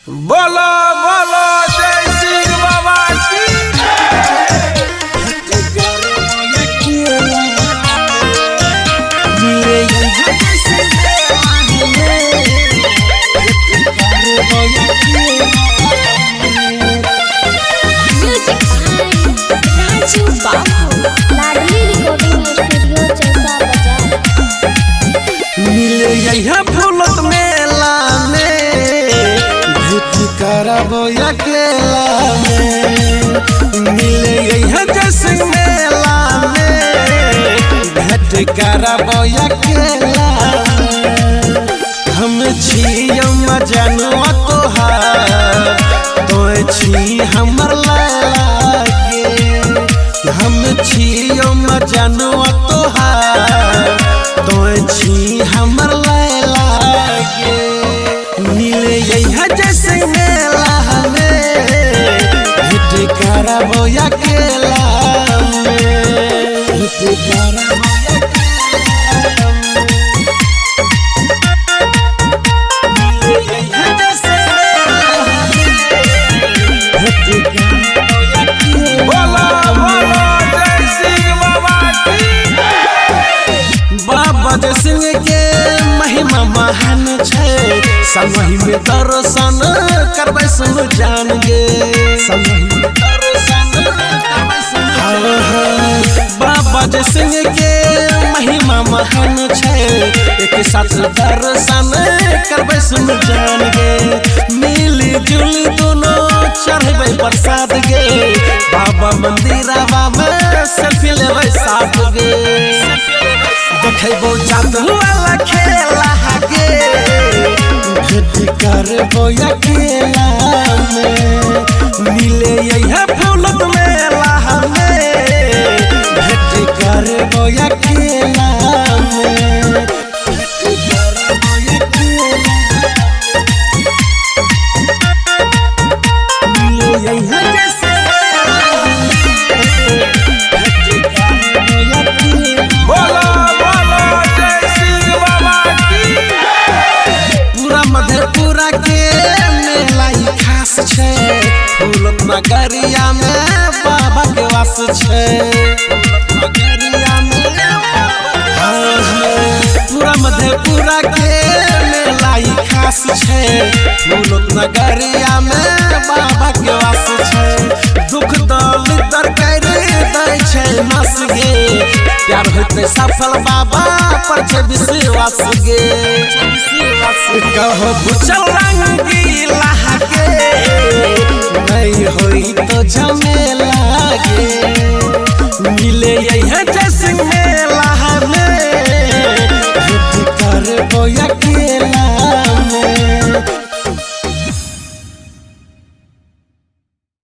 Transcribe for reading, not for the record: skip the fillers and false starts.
बोलो बोलो जय सिंह बाबा की। फूलत मेला में भेंट करबो अकेला में, मिले जैसिंह मेला में भेंट करबो अकेला में। हम छियौ मजनुआ तोहार, तोय छी हमर लैला के। हम छियौ मजनुआ तोहार, तोय छी हमर लैला के। मिले जैसिंह मेला में भेंट करबो अकेला में, भेंट करबो सिंह के महिमा महान छै, संगहि में दर्शन करबै सुन जान गे। संगहि में दर्शन करबै सुन बाबा जय सिंह के महिमा महान छै, एक साथ दर्शन करबै सुन जान गे। मिली जुली दोनों चढ़बै प्रसाद गे, बाबा मंदिरवा में सेल्फी लेबै साथ गे। देखबो जादू वाला खेला गे, भेंट करबो अकेला में। मिले फूलत मेला में भेंट करबो अकेला में, भेंट करबो अकेला। मिले मधेपुरा के मेला खास छै, फूलत नगरिया में बाबा के वास छै। पूरा मधेपुरा के मेला खास छै, फूलत नगरिया में बाबा के वास छै। दुख दलिदर कर दै छै नस गे, प्यार होते सफल बाबा पर छै विश्वास गे। कहो चल